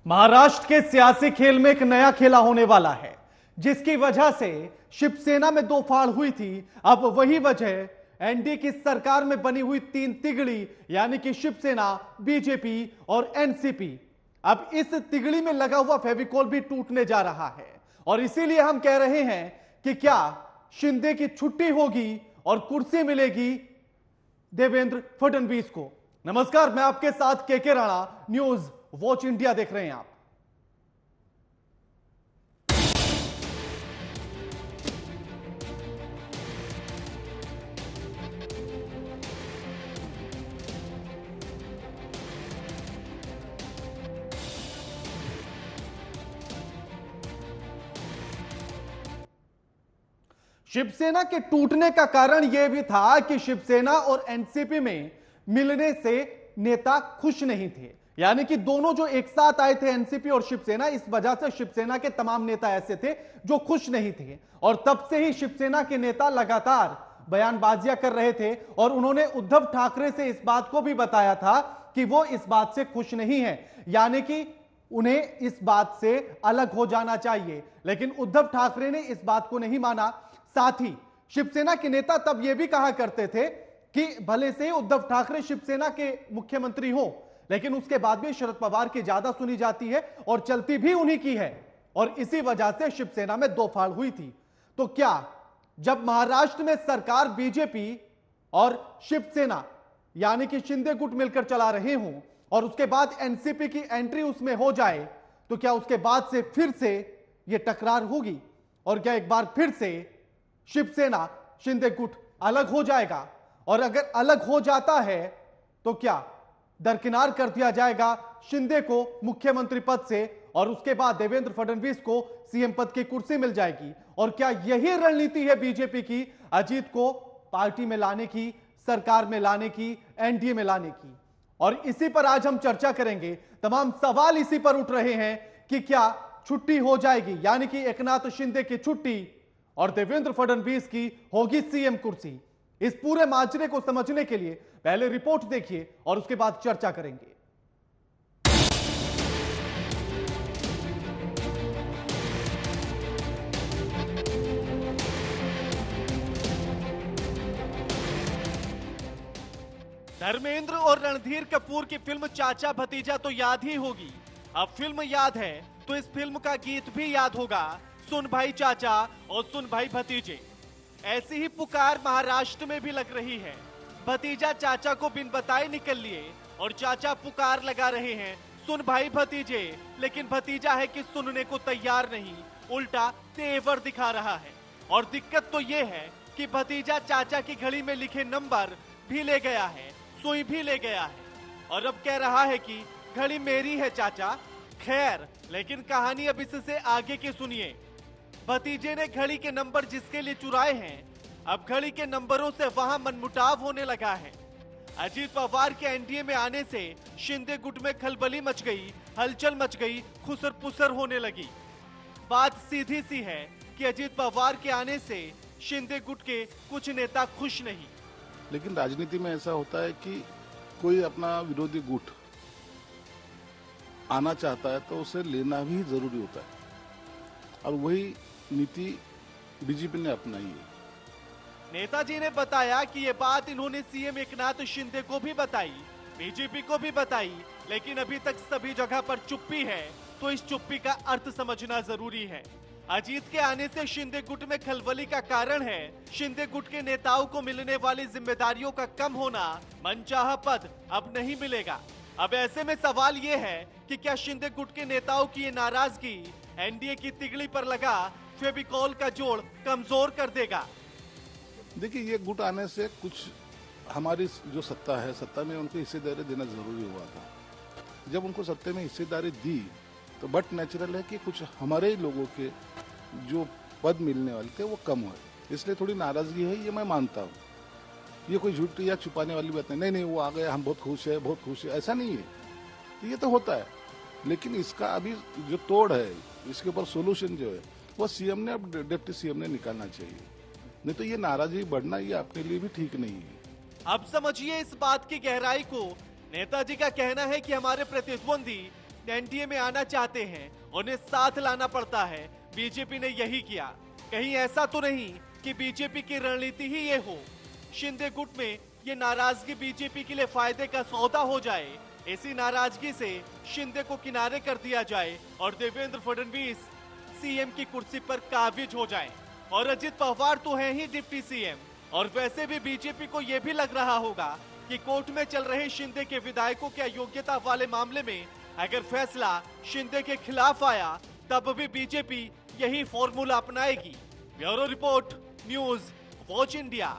महाराष्ट्र के सियासी खेल में एक नया खेला होने वाला है, जिसकी वजह से शिवसेना में दो फाड़ हुई थी। अब वही वजह एनडीए की सरकार में बनी हुई तीन तिगड़ी यानी कि शिवसेना, बीजेपी और एनसीपी। अब इस तिगड़ी में लगा हुआ फेविकोल भी टूटने जा रहा है और इसीलिए हम कह रहे हैं कि क्या शिंदे की छुट्टी होगी और कुर्सी मिलेगी देवेंद्र फडणवीस को। नमस्कार, मैं आपके साथ KK Rana, news watch India देख रहे हैं आप। शिवसेना के टूटने का कारण यह भी था कि शिवसेना और एनसीपी में मिलने से नेता खुश नहीं थे, यानी कि दोनों जो एक साथ आए थे एनसीपी और शिवसेना, इस वजह से शिवसेना के तमाम नेता ऐसे थे जो खुश नहीं थे और तब से ही शिवसेना के नेता लगातार बयानबाजियां कर रहे थे और उन्होंने उद्धव ठाकरे से इस बात को भी बताया था कि वो इस बात से खुश नहीं है, यानी कि उन्हें इस बात से अलग हो जाना चाहिए। लेकिन उद्धव ठाकरे ने इस बात को नहीं माना। साथ ही शिवसेना के नेता तब यह भी कहा करते थे कि भले से उद्धव ठाकरे शिवसेना के मुख्यमंत्री हो, लेकिन उसके बाद भी शरद पवार की ज्यादा सुनी जाती है और चलती भी उन्हीं की है और इसी वजह से शिवसेना में दो फाड़ हुई थी। तो क्या जब महाराष्ट्र में सरकार बीजेपी और शिवसेना यानी कि शिंदे गुट मिलकर चला रहे हों और उसके बाद एनसीपी की एंट्री उसमें हो जाए, तो क्या उसके बाद से फिर से यह टकरार होगी और क्या एक बार फिर से शिवसेना शिंदे गुट अलग हो जाएगा? और अगर अलग हो जाता है तो क्या दरकिनार कर दिया जाएगा शिंदे को मुख्यमंत्री पद से और उसके बाद देवेंद्र फडणवीस को सीएम पद की कुर्सी मिल जाएगी? और क्या यही रणनीति है बीजेपी की अजीत को पार्टी में लाने की, सरकार में लाने की, एनडीए में लाने की? और इसी पर आज हम चर्चा करेंगे। तमाम सवाल इसी पर उठ रहे हैं कि क्या छुट्टी हो जाएगी, यानी कि एकनाथ शिंदे की छुट्टी और देवेंद्र फडणवीस की होगी सीएम कुर्सी। इस पूरे माजरे को समझने के लिए पहले रिपोर्ट देखिए और उसके बाद चर्चा करेंगे। धर्मेंद्र और रणधीर कपूर की फिल्म चाचा भतीजा तो याद ही होगी। अब फिल्म याद है तो इस फिल्म का गीत भी याद होगा, सुन भाई चाचा और सुन भाई भतीजे। ऐसी ही पुकार महाराष्ट्र में भी लग रही है। भतीजा चाचा को बिन बताए निकल लिए और चाचा पुकार लगा रहे हैं, सुन भाई भतीजे, लेकिन भतीजा है कि सुनने को तैयार नहीं, उल्टा तेवर दिखा रहा है। और दिक्कत तो ये है कि भतीजा चाचा की घड़ी में लिखे नंबर भी ले गया है, सुई भी ले गया है और अब कह रहा है कि घड़ी मेरी है चाचा। खैर, लेकिन कहानी अब इससे आगे की सुनिए। भतीजे ने घड़ी के नंबर जिसके लिए चुराए हैं, अब घड़ी के नंबरों से वहां मनमुटाव होने लगा है। अजीत पवार के एनडीए में आने से शिंदे गुट में खलबली मच गई, हलचल मच गई, खुसर पुसर होने लगी। बात सीधी सी है कि अजीत पवार के आने से शिंदे गुट के कुछ नेता खुश नहीं। लेकिन राजनीति में ऐसा होता है कि कोई अपना विरोधी गुट आना चाहता है तो उसे लेना भी जरूरी होता है और वही नीति बीजेपी ने अपनाई है। नेताजी ने बताया कि ये बात इन्होंने सीएम एकनाथ शिंदे को भी बताई, बीजेपी को भी बताई, लेकिन अभी तक सभी जगह पर चुप्पी है। तो इस चुप्पी का अर्थ समझना जरूरी है। अजीत के आने से शिंदे गुट में खलबली का कारण है शिंदे गुट के नेताओं को मिलने वाली जिम्मेदारियों का कम होना। मनचाहा पद अब नहीं मिलेगा। अब ऐसे में सवाल ये है कि क्या शिंदे गुट के नेताओं की ये नाराजगी एनडीए की तिगड़ी पर लगा फेविकोल का जोड़ कमजोर कर देगा? देखिए, ये गुट आने से कुछ हमारी जो सत्ता है, सत्ता में उनको हिस्सेदारी देना जरूरी हुआ था। जब उनको सत्ता में हिस्सेदारी दी तो बट नेचुरल है कि कुछ हमारे ही लोगों के जो पद मिलने वाले थे वो कम हुए, इसलिए थोड़ी नाराजगी है, ये मैं मानता हूँ। ये कोई झूठ या छुपाने वाली बात नहीं। नहीं, वो आ गए, हम बहुत खुश है, बहुत खुश है, ऐसा नहीं है। ये तो होता है, लेकिन इसका अभी जो तोड़ है, इसके ऊपर सोल्यूशन जो है वो सीएम ने, अब डिप्टी सीएम ने निकालना चाहिए। नहीं तो ये नाराजगी बढ़ना ये अपने लिए भी ठीक नहीं है। अब समझिए इस बात की गहराई को। नेताजी का कहना है कि हमारे प्रतिद्वंदी एनडीए में आना चाहते हैं उन्हें साथ लाना पड़ता है। बीजेपी ने यही किया। कहीं ऐसा तो नहीं कि बीजेपी की रणनीति ही ये हो, शिंदे गुट में ये नाराजगी बीजेपी के लिए फायदे का सौदा हो जाए। इसी नाराजगी से शिंदे को किनारे कर दिया जाए और देवेंद्र फडणवीस सीएम की कुर्सी पर काबिज हो जाएं। और अजित पवार तो है ही डिप्टी सीएम। और वैसे भी बीजेपी को यह भी लग रहा होगा कि कोर्ट में चल रहे शिंदे के विधायकों के अयोग्यता वाले मामले में अगर फैसला शिंदे के खिलाफ आया तब भी बीजेपी यही फॉर्मूला अपनाएगी। Bureau report, news watch India.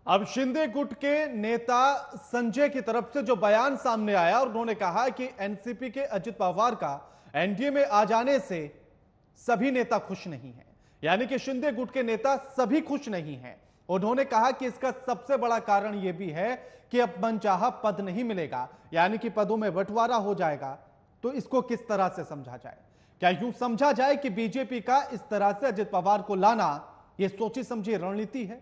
अब शिंदे गुट के नेता संजय की तरफ से जो बयान सामने आया और उन्होंने कहा कि एनसीपी के अजित पवार का एनडीए में आ जाने से सभी नेता खुश नहीं हैं, यानी कि शिंदे गुट के नेता सभी खुश नहीं हैं। उन्होंने कहा कि इसका सबसे बड़ा कारण यह भी है कि अब मनचाहा पद नहीं मिलेगा, यानी कि पदों में बंटवारा हो जाएगा। तो इसको किस तरह से समझा जाए? क्या यूं समझा जाए कि बीजेपी का इस तरह से अजित पवार को लाना यह सोची समझी रणनीति है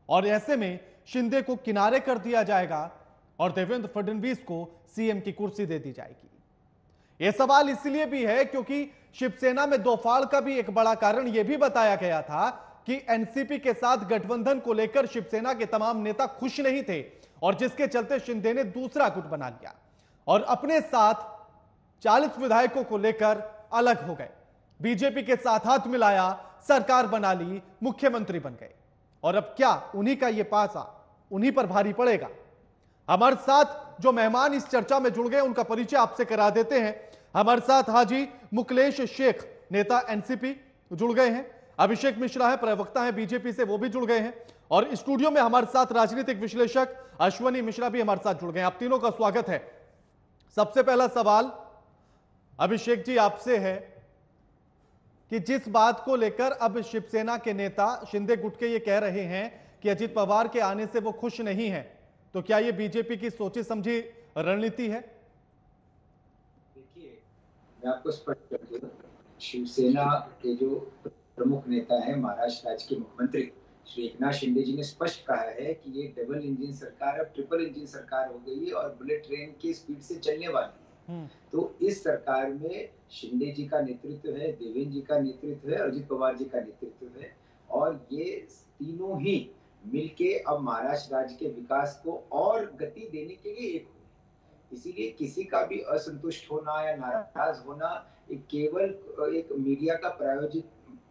और ऐसे में शिंदे को किनारे कर दिया जाएगा और देवेंद्र फडणवीस को सीएम की कुर्सी दे दी जाएगी? यह सवाल इसलिए भी है क्योंकि शिवसेना में दो फाड़ का भी एक बड़ा कारण यह भी बताया गया था कि एनसीपी के साथ गठबंधन को लेकर शिवसेना के तमाम नेता खुश नहीं थे और जिसके चलते शिंदे ने दूसरा गुट बना लिया और अपने साथ 40 विधायकों को लेकर अलग हो गए, बीजेपी के साथ हाथ मिलाया, सरकार बना ली, मुख्यमंत्री बन गए। और अब क्या उन्हीं का यह पासा उन्हीं पर भारी पड़ेगा? हमारे साथ जो मेहमान इस चर्चा में जुड़ गए उनका परिचय आपसे करा देते हैं। हमारे साथ हाजी मुकलेश शेख, नेता एनसीपी, जुड़ गए हैं। अभिषेक मिश्रा है, प्रवक्ता है बीजेपी से, वो भी जुड़ गए हैं। और स्टूडियो में हमारे साथ राजनीतिक विश्लेषक अश्वनी मिश्रा भी हमारे साथ जुड़ गए हैं। आप तीनों का स्वागत है। सबसे पहला सवाल अभिषेक जी आपसे है कि जिस बात को लेकर अब शिवसेना के नेता शिंदे गुट के ये कह रहे हैं कि अजित पवार के आने से वो खुश नहीं है, तो क्या ये बीजेपी की सोची समझी रणनीति है? देखिए, मैं आपको स्पष्ट कर दूं, शिवसेना के जो प्रमुख नेता हैं, महाराष्ट्र राज्य के मुख्यमंत्री श्री एकनाथ शिंदे जी ने स्पष्ट कहा है कि ये डबल इंजन सरकार अब ट्रिपल इंजन सरकार हो गई है और बुलेट ट्रेन की स्पीड से चलने वाली है। तो इस सरकार में शिंदे जी का नेतृत्व है, देवेंद्र जी का नेतृत्व है, अजित पवार जी का नेतृत्व है और ये तीनों ही मिलके अब महाराष्ट्र राज्य के विकास को और गति देने के लिए एक हुए। इसीलिए किसी का भी असंतुष्ट होना या नाराज होना एक केवल एक मीडिया का प्रायोजित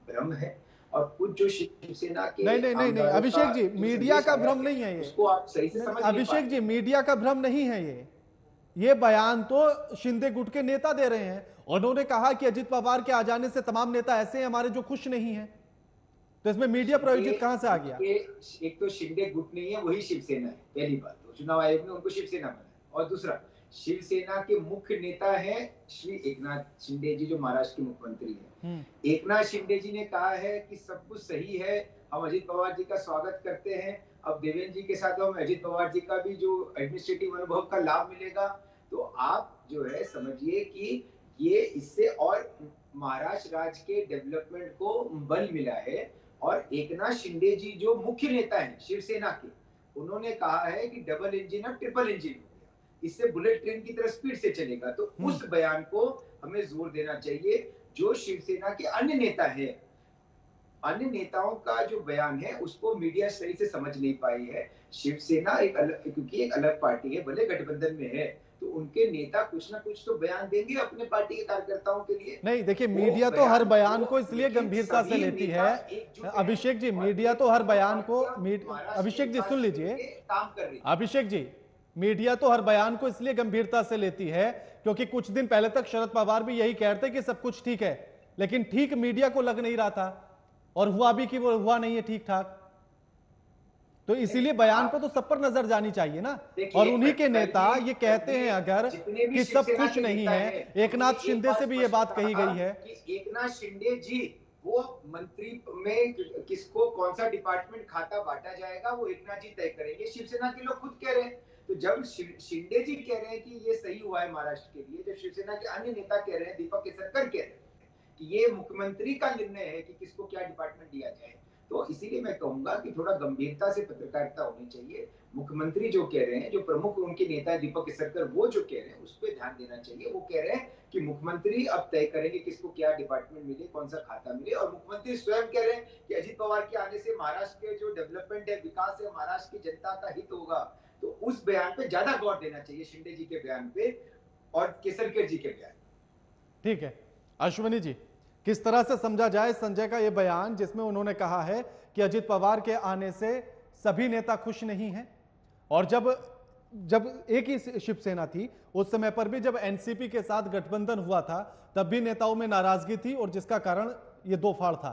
भ्रम है और कुछ जो शिवसेना के नहीं अभिषेक जी, मीडिया का भ्रम नहीं है ये, उसको आप सही से समझ अभिषेक जी, मीडिया का भ्रम नहीं है ये बयान तो शिंदे गुट के नेता दे रहे हैं। उन्होंने कहा कि अजित पवार के आ जाने से तमाम नेता ऐसे हैं हमारे जो खुश नहीं हैं, तो इसमें मीडिया प्रायोजित कहां से आ गया? एक तो शिंदे गुट नहीं है, वही शिवसेना है। पहली बात तो चुनाव आयोग ने उनको शिवसेना बनाया और दूसरा शिवसेना के मुख्य नेता है श्री एकनाथ शिंदे जी जो महाराष्ट्र के मुख्यमंत्री हैं। एकनाथ शिंदे जी ने कहा है कि सब कुछ सही है, हम अजित पवार जी का स्वागत करते हैं। अब देवेंद्र जी के साथ हम अजित पवार जी का भी जो एडमिनिस्ट्रेटिव अनुभव का लाभ मिलेगा, तो आप जो है समझिए कि ये इससे और महाराष्ट्र राज्य के डेवलपमेंट को बल मिला है। और एकनाथ शिंदे जी जो मुख्य नेता हैं शिवसेना के, उन्होंने कहा है कि डबल इंजन अब ट्रिपल इंजन हो गया, इससे बुलेट ट्रेन की तरह स्पीड से चलेगा। तो उस बयान को हमें जोर देना चाहिए। जो शिवसेना के अन्य नेता हैं, अन्य नेताओं का जो बयान है उसको मीडिया सही से समझ नहीं पाई है। शिवसेना एक अलग, क्योंकि एक अलग पार्टी है, भले गठबंधन में है, तो उनके नेता कुछ ना कुछ तो बयान देंगे अपने पार्टी के कार्यकर्ताओं के लिए। नहीं देखिए, मीडिया तो हर बयान को इसलिए गंभीरता से लेती है। अभिषेक जी, मीडिया तो हर बयान को, अभिषेक जी सुन लीजिए, काम कर रही है। अभिषेक जी, मीडिया तो हर बयान को इसलिए गंभीरता से लेती है क्योंकि कुछ दिन पहले तक शरद पवार भी यही कहते कि सब कुछ ठीक है, लेकिन ठीक मीडिया को लग नहीं रहा था और हुआ भी कि वो हुआ नहीं है ठीक ठाक। तो इसीलिए बयान पर तो सब पर नजर जानी चाहिए ना। और उन्हीं के नेता ये कहते हैं अगर कि सब कुछ नहीं है, एकनाथ शिंदे से भी ये बात कही गई है कि एकनाथ शिंदे जी वो मंत्री में किसको कौन सा डिपार्टमेंट खाता बांटा जाएगा वो एकनाथ जी तय करेंगे, शिवसेना के लोग खुद कह रहे हैं। तो जब शिंदे जी कह रहे हैं कि ये सही हुआ है महाराष्ट्र के लिए, जब शिवसेना के अन्य नेता कह रहे हैं, दीपक केसरकर कह रहे हैं ये मुख्यमंत्री का निर्णय है कि किसको क्या डिपार्टमेंट दिया जाए। तो इसीलिए मैं कहूंगा कि थोड़ा गंभीरता से पत्रकारिता होनी चाहिए। मुख्यमंत्री जो कह रहे हैं, जो प्रमुख उनके नेता दीपक केसरकर वो जो कह रहे हैं उस पर ध्यान देना चाहिए। वो कह रहे हैं कि मुख्यमंत्री अब तय करेंगे किसको क्या डिपार्टमेंट मिले, कौन सा खाता मिले, और मुख्यमंत्री स्वयं कह रहे हैं कि अजित पवार के आने से महाराष्ट्र के जो डेवलपमेंट है, विकास है, महाराष्ट्र की जनता का हित होगा। तो उस बयान पे ज्यादा गौर देना चाहिए, शिंदे जी के बयान पे और केसरकर जी के बयान। ठीक है अश्विनी जी, किस तरह से समझा जाए संजय का यह बयान जिसमें उन्होंने कहा है कि अजित पवार के आने से सभी नेता खुश नहीं हैं, और जब एक ही शिवसेना थी उस समय पर भी जब एनसीपी के साथ गठबंधन हुआ था तब भी नेताओं में नाराजगी थी और जिसका कारण ये दो फाड़ था।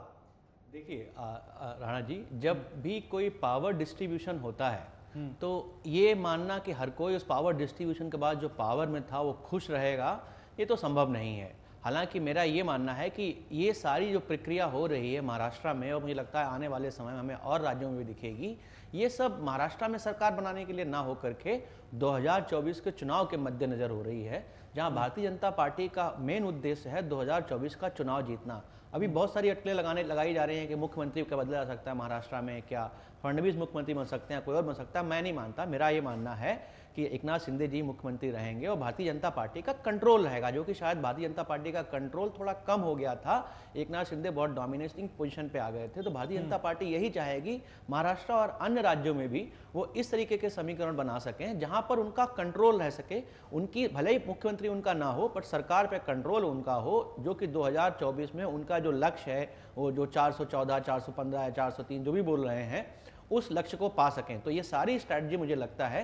देखिए राणा जी, जब भी कोई पावर डिस्ट्रीब्यूशन होता है तो ये मानना कि हर कोई उस पावर डिस्ट्रीब्यूशन के बाद जो पावर में था वो खुश रहेगा, ये तो संभव नहीं है। हालांकि मेरा ये मानना है कि ये सारी जो प्रक्रिया हो रही है महाराष्ट्र में, और मुझे लगता है आने वाले समय में हमें और राज्यों में भी दिखेगी, ये सब महाराष्ट्र में सरकार बनाने के लिए ना हो करके 2024 के चुनाव के मद्देनजर हो रही है, जहां भारतीय जनता पार्टी का मेन उद्देश्य है 2024 का चुनाव जीतना। अभी बहुत सारी अटकलें लगाई जा रही हैं कि मुख्यमंत्री का बदला जा सकता है महाराष्ट्र में, क्या फडणवीस मुख्यमंत्री बन सकते हैं, कोई और बन सकता है। मैं नहीं मानता। मेरा ये मानना है कि एकनाथ शिंदे जी मुख्यमंत्री रहेंगे और भारतीय जनता पार्टी का कंट्रोल रहेगा, जो कि शायद भारतीय जनता पार्टी का कंट्रोल थोड़ा कम हो गया था। एकनाथ शिंदे बहुत डोमिनेटिंग पोजीशन पे आ गए थे, तो भारतीय जनता पार्टी यही चाहेगी महाराष्ट्र और अन्य राज्यों में भी वो इस तरीके के समीकरण बना सकें जहां पर उनका कंट्रोल रह सके। उनकी भले ही मुख्यमंत्री उनका ना हो, पर सरकार पे कंट्रोल उनका हो, जो कि 2024 में उनका जो लक्ष्य है वो जो 414, 415 या 403 जो भी बोल रहे हैं, उस लक्ष्य को पा सकें। तो ये सारी स्ट्रैटेजी मुझे लगता है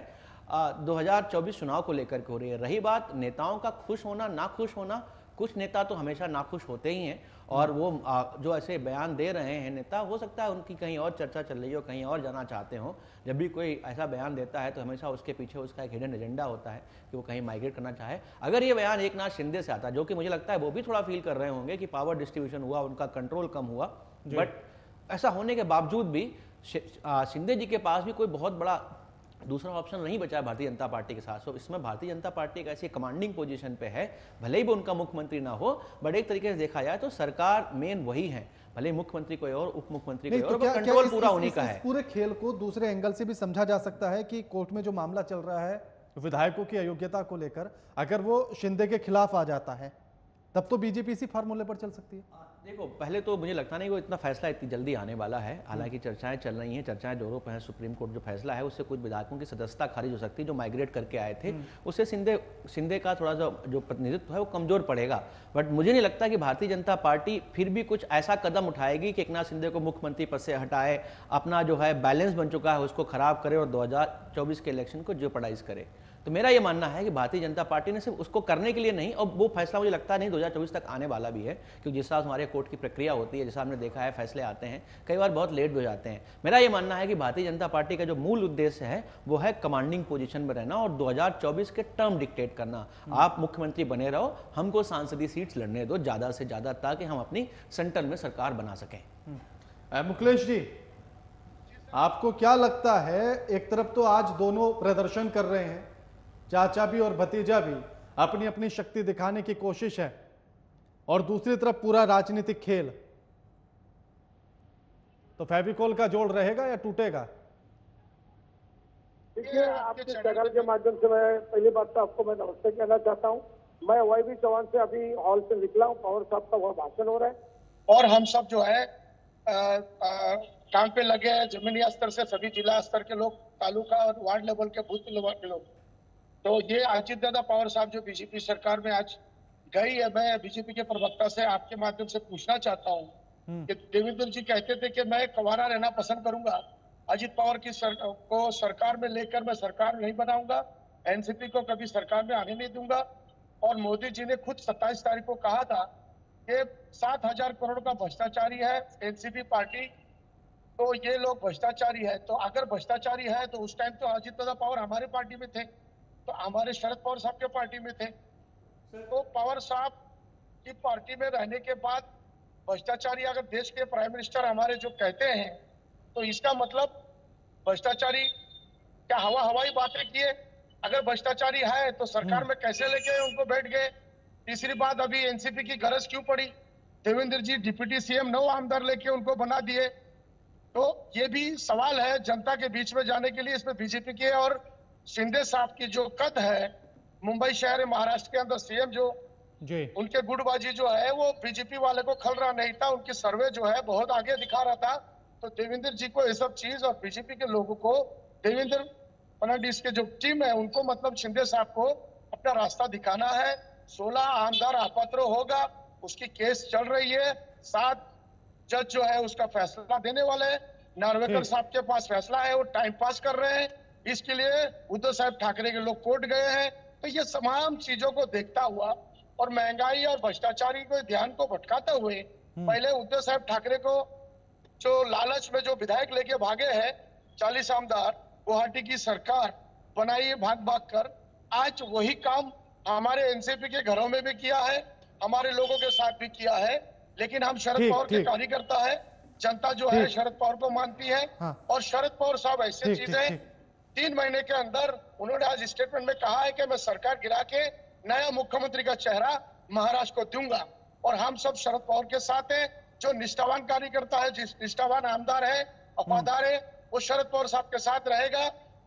2024 चुनाव को लेकर के हो रही है। रही बात नेताओं का खुश होना ना खुश होना, कुछ नेता तो हमेशा नाखुश होते ही हैं, और वो जो ऐसे बयान दे रहे हैं नेता, हो सकता है उनकी कहीं और चर्चा चल रही हो, कहीं और जाना चाहते हो। जब भी कोई ऐसा बयान देता है तो हमेशा उसके पीछे उसका एक हिडन एजेंडा होता है कि वो कहीं माइग्रेट करना चाहे। अगर ये बयान एकनाथ शिंदे से आता, जो कि मुझे लगता है वो भी थोड़ा फील कर रहे होंगे कि पावर डिस्ट्रीब्यूशन हुआ, उनका कंट्रोल कम हुआ, बट ऐसा होने के बावजूद भी शिंदे जी के पास भी कोई बहुत बड़ा दूसरा ऑप्शन नहीं बचा है भारतीय जनता पार्टी के साथ। इसमें भारतीय जनता पार्टी एक ऐसी कमांडिंग पोजीशन पे है, भले ही वो उनका मुख्यमंत्री ना हो, बट एक तरीके से देखा जाए तो सरकार मेन वही है, भले ही मुख्यमंत्री कोई और, उप मुख्यमंत्री कोई और, कंट्रोल पूरा उन्हीं का है। पूरे खेल को दूसरे एंगल से भी समझा जा सकता है कि कोर्ट में जो मामला चल रहा है विधायकों की अयोग्यता को लेकर, अगर वो शिंदे के खिलाफ आ जाता है तब तो बीजेपी इसी फार्मूले पर चल सकती है। देखो, पहले तो मुझे लगता नहीं वो इतना फैसला इतनी जल्दी आने वाला है। हालांकि चर्चाएं चल रही हैं, चर्चाएं जोरों पर हैं। सुप्रीम कोर्ट जो फैसला है उससे कुछ विधायकों की सदस्यता खारिज हो सकती है जो माइग्रेट करके आए थे, उससे शिंदे का थोड़ा सा जो प्रतिनिधित्व है वो कमजोर पड़ेगा। बट मुझे नहीं लगता कि भारतीय जनता पार्टी फिर भी कुछ ऐसा कदम उठाएगी कि एकनाथ शिंदे को मुख्यमंत्री पद से हटाए, अपना जो है बैलेंस बन चुका है उसको खराब करे और 2024 के इलेक्शन को जेओपार्डाइज करे। तो मेरा ये मानना है कि भारतीय जनता पार्टी ने सिर्फ उसको करने के लिए नहीं, और वो फैसला मुझे लगता नहीं 2024 तक आने वाला भी है, क्योंकि जिस हिसाब हमारे कोर्ट की प्रक्रिया होती है, जैसा हमने देखा है फैसले आते हैं कई बार बहुत लेट हो जाते हैं। मेरा ये मानना है कि भारतीय जनता पार्टी का जो मूल उद्देश्य है वो है कमांडिंग पोजीशन में रहना और 2024 के टर्म डिक्टेट करना। आप मुख्यमंत्री बने रहो, हमको सांसदीय सीट्स लड़ने दो ज्यादा से ज्यादा, ताकि हम अपनी सेंटर में सरकार बना सकें। मुकेश जी, आपको क्या लगता है, एक तरफ तो आज दोनों प्रदर्शन कर रहे हैं, चाचा भी और भतीजा भी अपनी अपनी शक्ति दिखाने की कोशिश है, और दूसरी तरफ पूरा राजनीतिक खेल, तो फेविकोल का जोड़ रहेगा या टूटेगा? देखिए, आपके चैनल के माध्यम से मैं पहली बात तो आपको मैं नमस्ते कहना चाहता हूं। मैं वाईबी चौहान से अभी हॉल से निकला हूं, पवार साहब का वह भाषण हो रहा है और हम सब जो है काम पे लगे हैं, जमीनी स्तर से सभी जिला स्तर के लोग, तालुका और वार्ड लेवल के बूथ लेवल के लोग। तो ये अजित दादा पवार साहब जो बीजेपी सरकार में आज गई है, मैं बीजेपी के प्रवक्ता से आपके माध्यम से पूछना चाहता हूँ कि देवेंद्र जी कहते थे कि मैं कवारा रहना पसंद करूंगा, अजित पवार की को सरकार में लेकर मैं सरकार नहीं बनाऊंगा, एनसीपी को कभी सरकार में आने नहीं दूंगा। और मोदी जी ने खुद 27 तारीख को कहा था कि 7,000 करोड़ का भ्रष्टाचारी है एनसीपी पार्टी, तो ये लोग भ्रष्टाचारी है। तो अगर भ्रष्टाचारी है तो उस टाइम तो अजित दादा पवार हमारे पार्टी में थे, तो हमारे शरद पवार साहब के पार्टी में थे। तो पवार साहब की पार्टी में रहने के बाद भ्रष्टाचारी अगर देश के प्राइम मिनिस्टर हमारे जो कहते हैं, तो इसका मतलब भ्रष्टाचारी क्या हवाई बातें किए? अगर भ्रष्टाचारी है तो सरकार में कैसे लेके उनको बैठ गए? तीसरी बात, अभी एनसीपी की गरज क्यों पड़ी देवेंद्र जी डिप्टी सीएम 9 आमदार लेके उनको बना दिए। तो ये भी सवाल है जनता के बीच में जाने के लिए। इसमें बीजेपी के और शिंदे साहब की जो कद है, मुंबई शहर महाराष्ट्र के अंदर सीएम जो जी उनके गुटबाजी जो है वो बीजेपी वाले को खल रहा नहीं था, उनकी सर्वे जो है बहुत आगे दिखा रहा था। तो देवेंद्र जी को ये सब चीज और बीजेपी के लोगों को, देवेंद्र फडणवीस के जो टीम है उनको मतलब शिंदे साहब को अपना रास्ता दिखाना है। 16 आमदार अपात्र होगा, उसकी केस चल रही है, 7 जज जो है उसका फैसला देने वाले हैं। नार्वेकर साहब के पास फैसला है, वो टाइम पास कर रहे हैं। इसके लिए उद्धव साहब ठाकरे के लोग कोर्ट गए हैं। तो ये तमाम चीजों को देखता हुआ और महंगाई और भ्रष्टाचारी को ध्यान को भटकाते हुए पहले उद्धव साहब ठाकरे को जो लालच में जो विधायक लेके भागे हैं 40 आमदार, गुवाहाटी की सरकार बनाई है भाग भाग कर। आज वही काम हमारे एनसीपी के घरों में भी किया है, हमारे लोगों के साथ भी किया है। लेकिन हम शरद पवार के कार्यकर्ता है, जनता जो है शरद पवार को मानती है। और शरद पवार साहब ऐसे चीजें 3 महीने के अंदर उन्होंने आज स्टेटमेंट में कहा है कि मैं सरकार गिरा के नया मुख्यमंत्री का चेहरा महाराष्ट्र को दूंगा। और हम सब शरद पवार के साथ हैं। जो निष्ठावान कार्यकर्ता है, जिस निष्ठावान आमदार है, वफादार है, वो शरद पवार साहब के साथ रहेगा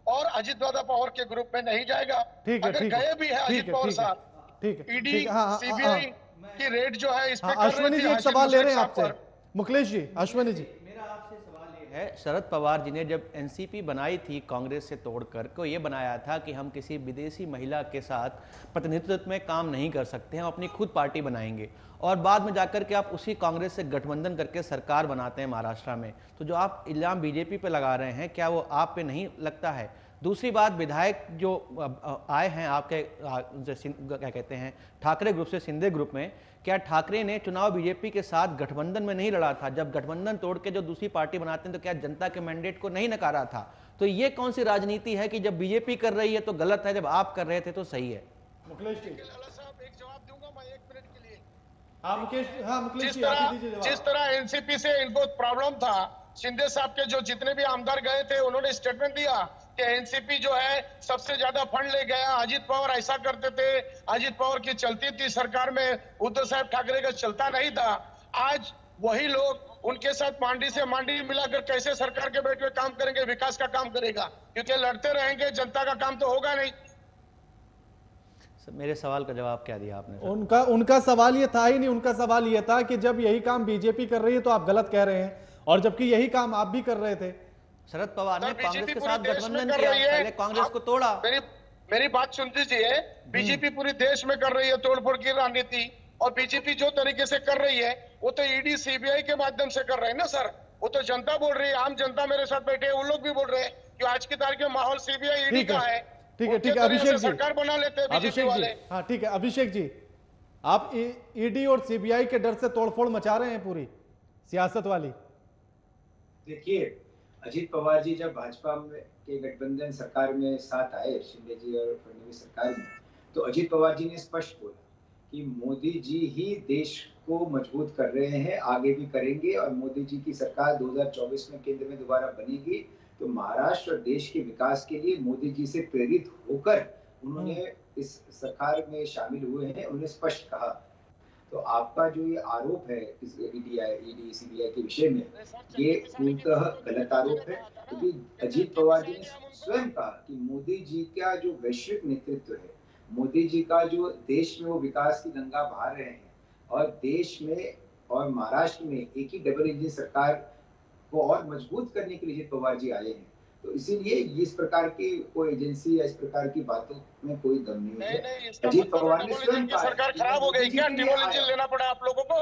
और अजित दादा पवार के ग्रुप में नहीं जाएगा। अगर गए भी है अजित पवार साहब, ईडी सीबीआई की रेड जो है इस पे कर अश्वनी रही जी थी एक सवाल ले रहे हैं आपसे, मुकेश जी। अश्वनी जी, मेरा आपसे सवाल ये है, शरद पवार जी ने जब एनसीपी बनाई थी कांग्रेस से तोड़कर, को ये बनाया था कि हम किसी विदेशी महिला के साथ प्रतिनिधित्व में काम नहीं कर सकते हैं, अपनी खुद पार्टी बनाएंगे। और बाद में जाकर के आप उसी कांग्रेस से गठबंधन करके सरकार बनाते हैं महाराष्ट्र में। तो जो आप इल्जाम बीजेपी पे लगा रहे हैं, क्या वो आप पे नहीं लगता है? दूसरी बात, विधायक जो आए हैं आपके क्या कहते हैं ठाकरे ग्रुप से शिंदे ग्रुप में, क्या ठाकरे ने चुनाव बीजेपी के साथ गठबंधन में नहीं लड़ा था? जब गठबंधन तोड़ के जो दूसरी पार्टी बनाते हैं तो क्या जनता के मैंडेट को नहीं नकारा था? तो ये कौन सी राजनीति है कि जब बीजेपी कर रही है तो गलत है, जब आप कर रहे थे तो सही है? मुकेश जी, एक जवाब दूंगा मैं 1 मिनट के लिए। मुकेश जी आप ही दीजिए जवाब। जिस तरह एनसीपी से इनको प्रॉब्लम था, शिंदे साहब के जो जितने भी आमदार गए थे उन्होंने स्टेटमेंट दिया कि एनसीपी जो है सबसे ज्यादा फंड ले गया, अजित पवार ऐसा करते थे, अजित पवार की चलती थी सरकार में, उद्धव साहब ठाकरे का चलता नहीं था। आज वही लोग उनके साथ मांडी से मांडी मिलाकर कैसे सरकार के बैठ में काम करेंगे, विकास का काम करेगा? क्योंकि लड़ते रहेंगे, जनता का काम तो होगा नहीं। मेरे सवाल का जवाब क्या दिया आपने? उनका सवाल ये था ही नहीं। उनका सवाल ये था कि जब यही काम बीजेपी कर रही है तो आप गलत कह रहे हैं, और जबकि यही काम आप भी कर रहे थे। शरद पवार ने कांग्रेस के साथ गठबंधन किया, पहले कांग्रेस को तोड़ा। मेरी बात सुन लीजिए, बीजेपी पूरे देश में कर रही है तोड़फोड़ की रणनीति। और बीजेपी जो तरीके से कर रही है वो तो ईडी सीबीआई के माध्यम से कर रहे हैं ना सर। वो तो जनता बोल रही है, आम जनता मेरे साथ बैठे हैं, वो लोग भी बोल रहे हैं कि आज की तारीख में माहौल सीबीआई ईडी का है। ठीक है अभिषेक जी, सरकार बना लेते हैं बीजेपी वाले। हाँ ठीक है अभिषेक जी, आप ईडी और सीबीआई के डर से तोड़फोड़ मचा रहे हैं पूरी सियासत वाली। देखिए, अजित पवार जी जब भाजपा में के गठबंधन सरकार में साथ आए, शिंदे जी और फडणवीस सरकार में, तो अजित पवार जी ने स्पष्ट बोला कि मोदी जी ही देश को मजबूत कर रहे हैं, आगे भी करेंगे, और मोदी जी की सरकार 2024 में केंद्र में दोबारा बनेगी तो महाराष्ट्र और देश के विकास के लिए मोदी जी से प्रेरित होकर उन्होंने इस सरकार में शामिल हुए हैं, उन्होंने स्पष्ट कहा। तो आपका जो ये आरोप है इस ईडी सीबीआई के विषय में, ये पूर्णतः गलत आरोप है, क्योंकि अजित पवार जी ने स्वयं कहा कि मोदी जी का जो वैश्विक नेतृत्व है, मोदी जी का जो देश में वो विकास की गंगा बहा रहे हैं, और देश में और महाराष्ट्र में एक ही डबल इंजन सरकार को और मजबूत करने के लिए अजित पवार जी आए हैं। तो इसीलिए इस प्रकार की कोई एजेंसी या इस प्रकार की बातों में कोई दम नहीं है। अजित पवार ने स्वयं कहा सरकार खराब हो गई, क्या डबल इंजन लेना पड़ा आप लोगों को?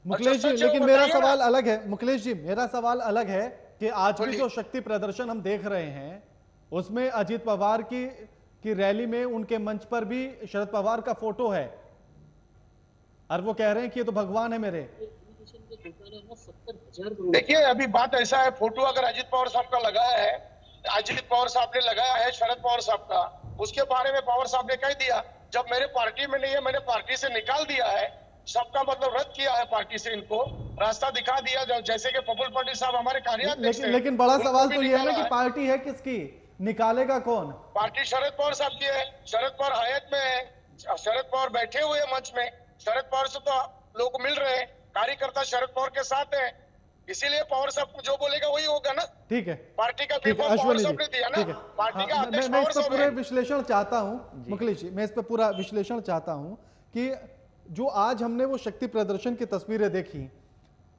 मुकेश जी, लेकिन मेरा सवाल अलग है। मुकेश जी, मेरा सवाल अलग है कि आज भी जो शक्ति प्रदर्शन हम देख रहे हैं उसमें अजित पवार की रैली में उनके मंच पर भी शरद पवार का फोटो है, और वो कह रहे हैं कि ये तो भगवान है मेरे। देखिए, अभी बात ऐसा है, फोटो अगर अजित पवार साहब का लगाया है, अजित पवार साहब ने लगाया है शरद पवार साहब का, उसके बारे में पवार साहब ने कह दिया जब मेरे पार्टी में नहीं है, मैंने पार्टी से निकाल दिया है, सबका मतलब रद्द किया है पार्टी से, इनको रास्ता दिखा दिया, जैसे कि प्रफुल्ल पटेल साहब हमारे कार्याध्यक्ष हैं। लेकिन बड़ा सवाल तो ये है ना कि पार्टी है किसकी, निकालेगा कौन? पार्टी शरद पवार साहब की है। शरद पवार हयात में है, शरद पवार बैठे हुए मंच में, शरद पवार से तो लोग मिल रहे हैं, कार्यकर्ता शरद पवार के साथ है, इसीलिए पवार साहब जो बोलेगा वही होगा ना। ठीक है, पार्टी का ठीक है पवार अश्विनी साहब जी, ने दिया ना, ठीक है। पार्टी का हाँ, अध्यक्ष मैं पवार इस पर साहब पूरे है। विश्लेषण चाहता हूँ मुकेश जी, मैं इस पर पूरा विश्लेषण चाहता हूँ कि जो आज हमने वो शक्ति प्रदर्शन की तस्वीरें देखी,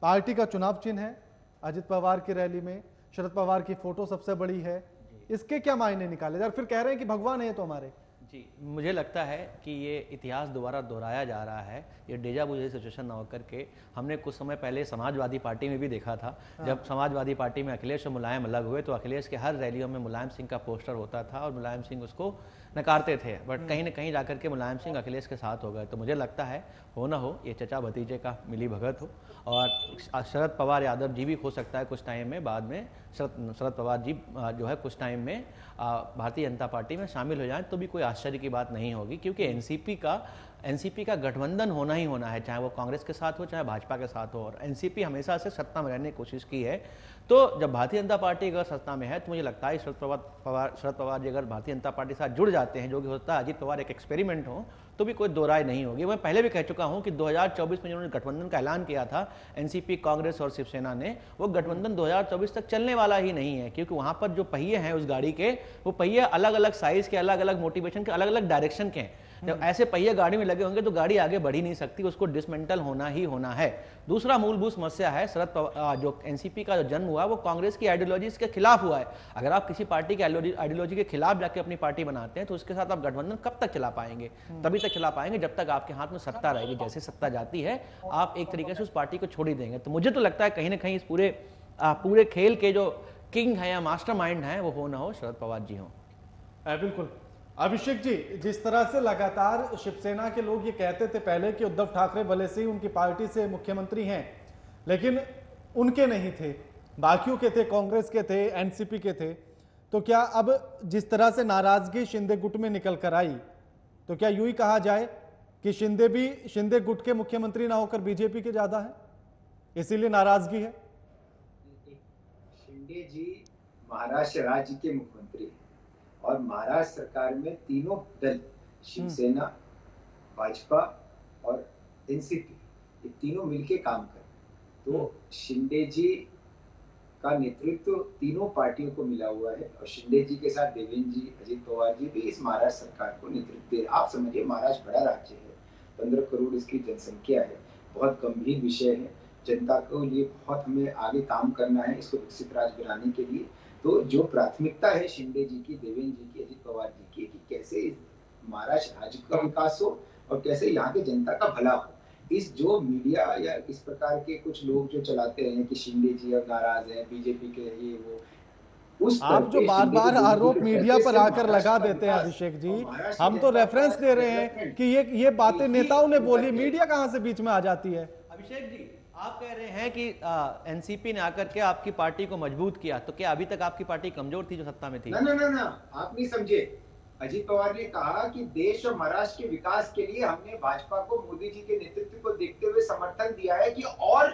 पार्टी का चुनाव चिन्ह है, अजित पवार की रैली में शरद पवार की फोटो सबसे बड़ी है, इसके क्या मायने निकाले जाए? फिर कह रहे हैं कि भगवान है तो हमारे। जी, मुझे लगता है कि ये इतिहास दोबारा दोहराया जा रहा है, ये डेजा वू जैसी सिचुएशन ना होकर के हमने कुछ समय पहले समाजवादी पार्टी में भी देखा था। जब समाजवादी पार्टी में अखिलेश और मुलायम अलग हुए तो अखिलेश के हर रैलियों में मुलायम सिंह का पोस्टर होता था और मुलायम सिंह उसको नकारते थे, बट कहीं ना कहीं जाकर के मुलायम सिंह अखिलेश के साथ हो गए। तो मुझे लगता है हो ना हो ये चचा भतीजे का मिली भगत हो, और शरद पवार यादव जी भी हो सकता है कुछ टाइम में बाद में शरद पवार जी जो है कुछ टाइम में भारतीय जनता पार्टी में शामिल हो जाएं तो भी कोई आश्चर्य की बात नहीं होगी, क्योंकि एनसीपी का गठबंधन होना ही होना है, चाहे वो कांग्रेस के साथ हो चाहे भाजपा के साथ हो। और एनसीपी हमेशा से सत्ता में रहने की कोशिश की है, तो जब भारतीय जनता पार्टी अगर सत्ता में है तो मुझे लगता है शरद पवार जी अगर भारतीय जनता पार्टी के साथ जुड़ जाते हैं, जो कि होता है अजित पवार एक एक्सपेरिमेंट हो, तो भी कोई दो राय नहीं होगी। मैं पहले भी कह चुका हूं कि 2024 में जिन्होंने गठबंधन का ऐलान किया था एनसीपी, कांग्रेस और शिवसेना ने, वो गठबंधन 2024 तक चलने वाला ही नहीं है, क्योंकि वहां पर जो पहिए हैं उस गाड़ी के, वो पहिए अलग अलग साइज के, अलग अलग मोटिवेशन के, अलग अलग डायरेक्शन के हैं। जब ऐसे पहिए गाड़ी में लगे होंगे तो गाड़ी आगे बढ़ ही नहीं सकती, उसको डिसमेंटल होना ही होना है। दूसरा मूलभूत समस्या है जो एनसीपी का जो जन्म हुआ वो कांग्रेस की आइडियोलॉजी के खिलाफ हुआ है। अगर आप किसी पार्टी की आइडियोलॉजी के खिलाफ जाके अपनी पार्टी बनाते हैं तो उसके साथ आप गठबंधन कब तक चला पाएंगे? तभी तक चला पाएंगे जब तक आपके हाथ में सत्ता रहेगी। जैसे सत्ता जाती है आप एक तरीके से उस पार्टी को छोड़ ही देंगे। तो मुझे तो लगता है कहीं ना कहीं इस पूरे खेल के जो किंग है या मास्टरमाइंड है वो हो ना हो शरद पवार जी हो। बिल्कुल। अभिषेक जी, जिस तरह से लगातार शिवसेना के लोग ये कहते थे पहले कि उद्धव ठाकरे भले से ही उनकी पार्टी से मुख्यमंत्री हैं, लेकिन उनके नहीं थे, बाकियों के थे, कांग्रेस के थे, एनसीपी के थे, तो क्या अब जिस तरह से नाराजगी शिंदे गुट में निकल कर आई, तो क्या यूं ही कहा जाए कि शिंदे गुट के मुख्यमंत्री ना होकर बीजेपी के ज्यादा है, इसीलिए नाराजगी है? शिंदे जी महाराष्ट्र राज्य के मुख्यमंत्री हैं और महाराष्ट्र सरकार में तीनों दल, शिवसेना, भाजपा और एनसीपी, ये तीनों मिलके काम कर रहे हैं। तो शिंदे जी का नेतृत्व तीनों पार्टियों को मिला हुआ है और शिंदे जी के साथ देवेंद्र जी, अजित पवार जी भी इस महाराष्ट्र सरकार को नेतृत्व दे। आप समझिए महाराष्ट्र बड़ा राज्य है, 15 करोड़ इसकी जनसंख्या है, बहुत गंभीर विषय है, जनता को लिए बहुत हमें आगे काम करना है इसको विकसित राज्य बनाने के लिए। तो जो प्राथमिकता है शिंदे जी की, देवेंद्र जी की, अजित पवार जी की, कि कैसे महाराष्ट्र राज्य का विकास हो और कैसे यहाँ के जनता का भला हो। इस जो मीडिया या इस प्रकार के कुछ लोग जो चलाते हैं कि शिंदे जी अब नाराज है, बीजेपी के ये वो, उस आप जो बार बार आरोप मीडिया पर आकर लगा देते हैं अभिषेक जी, हम तो रेफरेंस दे रहे हैं कि ये बातें नेताओं ने बोली, मीडिया कहां से बीच में आ जाती है? अभिषेक जी, आप कह रहे हैं कि एनसीपी ने आकर के आपकी पार्टी को मजबूत किया, तो क्या अभी तक आपकी पार्टी कमजोर थी जो सत्ता में थी? ना, आप नहीं समझे। अजित पवार ने कहा कि देश और महाराष्ट्र के विकास के लिए हमने भाजपा को मोदी जी के नेतृत्व को देखते हुए समर्थन दिया है कि और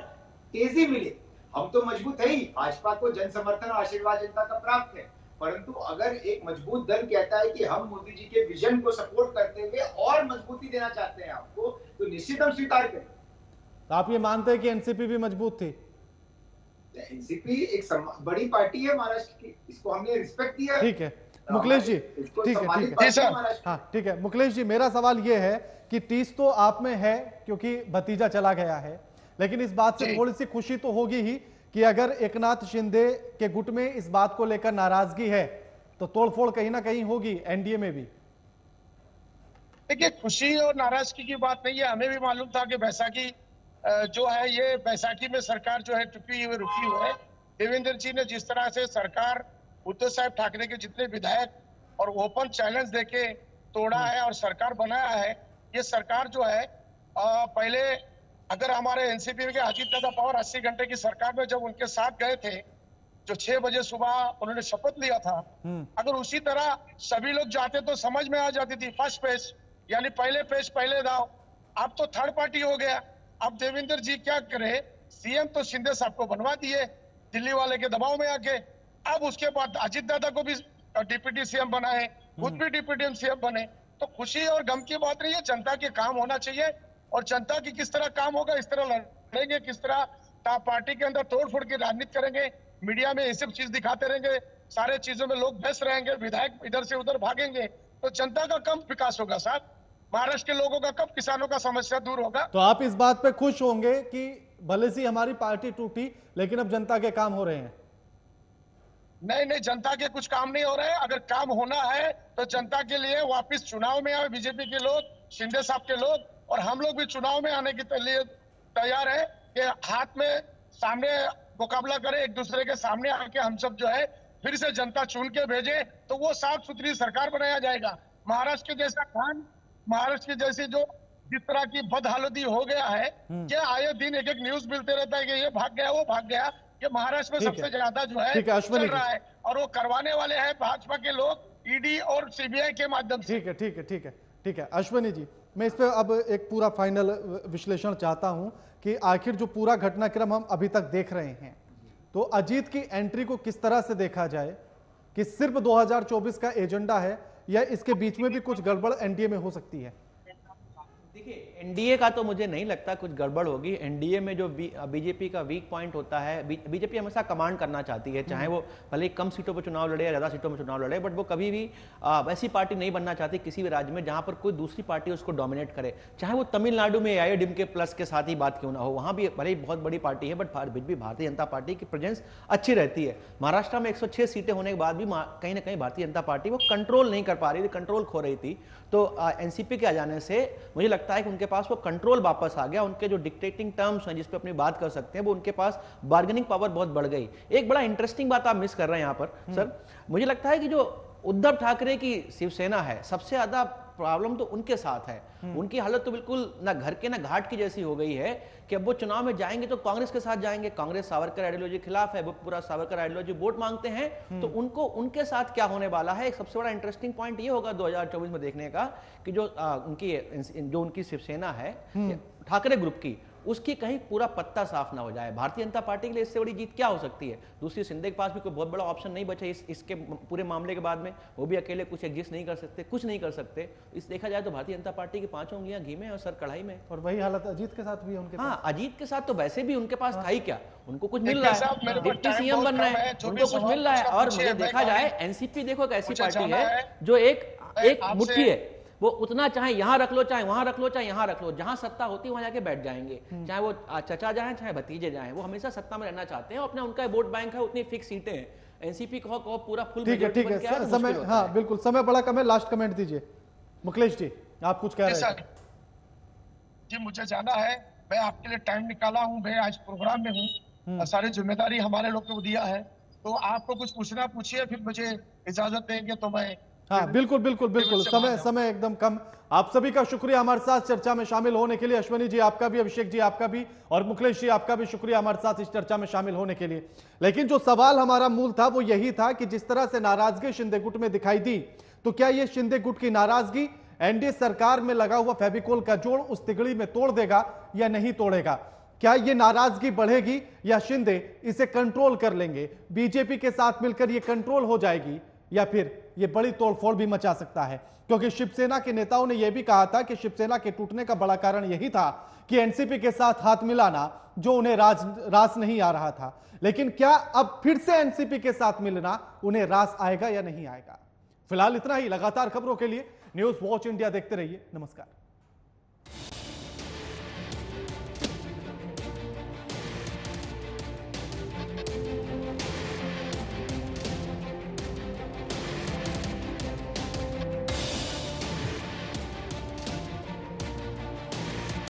तेजी मिले। हम तो मजबूत है ही, भाजपा को जन समर्थन और आशीर्वाद जनता का प्राप्त है, परंतु अगर एक मजबूत दल कहता है कि हम मोदी जी के विजन को सपोर्ट करते हुए और मजबूती देना चाहते हैं आपको, तो निश्चित हम स्वीकार करें। तो आप ये मानते हैं कि एनसीपी भी मजबूत थी? एनसीपी एक बड़ी पार्टी है महाराष्ट्र की, इसको हमने रिस्पेक्ट दिया। ठीक है मुकेश जी, ठीक है हाँ ठीक है मुकेश जी, मेरा सवाल ये है कि टीस तो आप में है क्योंकि भतीजा चला गया है, लेकिन इस बात से थोड़ी सी खुशी तो होगी ही कि अगर एकनाथ शिंदे के गुट में इस बात को लेकर नाराजगी है तो तोड़फोड़ कहीं ना कहीं होगी एनडीए में भी। देखिए, खुशी और नाराजगी की बात नहीं है, हमें भी मालूम था कि बैसाखी जो है, ये बैसाखी में सरकार जो है रुकी हुई है। देवेंद्र जी ने जिस तरह से सरकार उद्धव साहब ठाकरे के जितने विधायक और ओपन चैलेंज देके तोड़ा है और सरकार बनाया है, ये सरकार जो है पहले अगर हमारे एनसीपी के अजित दादा पवार 80 घंटे की सरकार में जब उनके साथ गए थे, जो 6 बजे सुबह उन्होंने शपथ लिया था, अगर उसी तरह सभी लोग जाते तो समझ में आ जाती थी। फर्स्ट पेज यानी पहले पेज पहले दाव, अब तो थर्ड पार्टी हो गया। अब देवेंद्र जी क्या करे, सीएम तो शिंदे साहब को बनवा दिए दिल्ली वाले के दबाव में आके, अब उसके बाद अजित दादा को भी डिप्टी सीएम बनाए, खुद भी डिप्टी सीएम बने। तो खुशी और गम की बात नहीं है, जनता के काम होना चाहिए और जनता की किस तरह काम होगा, इस तरह लड़ेंगे, किस तरह पार्टी के अंदर तोड़फोड़ की राजनीति करेंगे, मीडिया में ये सब चीज दिखाते रहेंगे, सारे चीजों में लोग व्यस्त रहेंगे, विधायक इधर से उधर भागेंगे, तो जनता का कब विकास होगा साहब? महाराष्ट्र के लोगों का कब किसानों का समस्या दूर होगा? तो आप इस बात पे खुश होंगे कि भले से हमारी पार्टी टूटी लेकिन अब जनता के काम हो रहे हैं? नहीं, जनता के कुछ काम नहीं हो रहे हैं। अगर काम होना है तो जनता के लिए वापस चुनाव में आए बीजेपी के लोग, शिंदे साहब के लोग, और हम लोग भी चुनाव में आने के लिए तैयार है कि हाथ में सामने मुकाबला करें, एक दूसरे के सामने आके हम सब जो है फिर से जनता चुन के भेजे तो वो साफ सुथरी सरकार बनाया जाएगा। महाराष्ट्र के जैसा खान, महाराष्ट्र की जैसी जो जिस तरह की बदहालती हो गया है, क्या आए दिन एक एक न्यूज मिलते रहता है कि ये भाग गया, वो भाग गया। ये महाराष्ट्र में सबसे ज्यादा जो है चल रहा है, और वो करवाने वाले हैं भाजपा के लोग, ईडी और सीबीआई के माध्यम से। ठीक है अश्विनी जी, मैं इस पे अब एक पूरा फाइनल विश्लेषण चाहता हूं कि आखिर जो पूरा घटनाक्रम हम अभी तक देख रहे हैं, तो अजीत की एंट्री को किस तरह से देखा जाए कि सिर्फ 2024 का एजेंडा है या इसके बीच में भी कुछ गड़बड़ एनडीए में हो सकती है? देखिए, एनडीए का तो मुझे नहीं लगता कुछ गड़बड़ होगी। एनडीए में जो बीजेपी का वीक पॉइंट होता है, बीजेपी हमेशा कमांड करना चाहती है, चाहे वो भले कम सीटों पर चुनाव लड़े या ज्यादा सीटों में चुनाव लड़े, बट वो कभी भी वैसी पार्टी नहीं बनना चाहती किसी भी राज्य में जहां पर कोई दूसरी पार्टी उसको डोमिनेट करे। चाहे वो तमिलनाडु में एआईएडीएमके के प्लस के साथ ही बात क्यों ना हो, वहां भी भले ही बहुत बड़ी पार्टी है, बट भारतीय जनता पार्टी की प्रेजेंस अच्छी रहती है। महाराष्ट्र में 106 सीटें होने के बाद भी कहीं ना कहीं भारतीय जनता पार्टी वो कंट्रोल नहीं कर पा रही थी, कंट्रोल खो रही थी। तो एनसीपी के आ जाने से मुझे लगता है कि उनके पास वो कंट्रोल वापस आ गया, उनके जो डिक्टेटिंग टर्म्स हैं जिस पे अपनी बात कर सकते हैं, वो उनके पास बार्गेनिंग पावर बहुत बढ़ गई। एक बड़ा इंटरेस्टिंग बात आप मिस कर रहे हैं यहां पर सर, मुझे लगता है कि जो उद्धव ठाकरे की शिवसेना है, सबसे ज्यादा प्रॉब्लम तो उनके साथ है। उनकी हालत तो बिल्कुल ना घर के ना घाट की जैसी हो गई है कि अब वो चुनाव में जाएंगे तो कांग्रेस के साथ जाएंगे, कांग्रेस सावरकर आइडियोलॉजी के खिलाफ है, वो पूरा सावरकर आइडियोलॉजी वोट मांगते हैं, तो उनको उनके साथ क्या होने वाला है। एक सबसे बड़ा इंटरेस्टिंग पॉइंट ये होगा 2024 में देखने का कि जो उनकी शिवसेना है ठाकरे ग्रुप की, उसकी कहीं पूरा पत्ता साफ ना हो जाए। भारतीय जनता पार्टी के लिए इससे बड़ी जीत क्या हो सकती है? दूसरी शिंदे के पास भी कोई बहुत बड़ा ऑप्शन नहीं बचा इसके पूरे मामले के बाद में, वो भी अकेले कुछ एग्जिस्ट नहीं कर सकते, कुछ नहीं कर सकते। इस देखा जाए तो भारतीय जनता पार्टी की 5 उंगलियां घी में और सर कढ़ाई में। और वही हालत अजीत के साथ भी है उनके। हाँ, अजीत के साथ तो वैसे भी उनके पास था ही क्या, उनको कुछ मिल रहा है, डिप्टी सीएम बन रहे हैं, उनको कुछ मिल रहा है। और मुझे देखा जाए एनसीपी देखो एक ऐसी पार्टी है जो एक मुट्ठी है, वो उतना चाहे यहां रख लो, चाहे वहां रख लो, चाहे यहां रख लो, जहां सत्ता होती है वहां जाके बैठ जाएंगे, चाहे वो चचा जाए चाहे भतीजे जाए, वो हमेशा सत्ता में रहना चाहते हैं। अपना उनका वोट बैंक है, उतनी फिक्स सीटें हैं। एनसीपी को पूरा फुल ठीक है समय, हाँ बिल्कुल समय बड़ा कम है, लास्ट कमेंट दीजिए मुकेश जी, आप कुछ कह रहे हैं? जी मुझे जाना है, मैं आपके लिए टाइम निकाला हूँ, मैं आज प्रोग्राम में हूँ, सारी जिम्मेदारी हमारे लोग को दिया है, तो आपको कुछ पूछना पूछिए, फिर मुझे इजाजत देंगे तो मैं। हाँ बिल्कुल समय एकदम कम। आप सभी का शुक्रिया हमारे साथ चर्चा में शामिल होने के लिए। अश्विनी जी आपका भी, अभिषेक जी आपका भी, और मुकेश जी आपका भी शुक्रिया हमारे साथ इस चर्चा में शामिल होने के लिए। लेकिन जो सवाल हमारा मूल था वो यही था कि जिस तरह से नाराजगी शिंदे गुट में दिखाई दी, तो क्या ये शिंदे गुट की नाराजगी एनडीए सरकार में लगा हुआ फेविकोल का जोड़ उस तिगड़ी में तोड़ देगा या नहीं तोड़ेगा? क्या ये नाराजगी बढ़ेगी या शिंदे इसे कंट्रोल कर लेंगे? बीजेपी के साथ मिलकर ये कंट्रोल हो जाएगी या फिर ये बड़ी तोड़फोड़ भी मचा सकता है? क्योंकि शिवसेना के नेताओं ने यह भी कहा था कि शिवसेना के टूटने का बड़ा कारण यही था कि एनसीपी के साथ हाथ मिलाना जो उन्हें रास नहीं आ रहा था। लेकिन क्या अब फिर से एनसीपी के साथ मिलना उन्हें रास आएगा या नहीं आएगा? फिलहाल इतना ही। लगातार खबरों के लिए न्यूज़ वॉच इंडिया देखते रहिए। नमस्कार।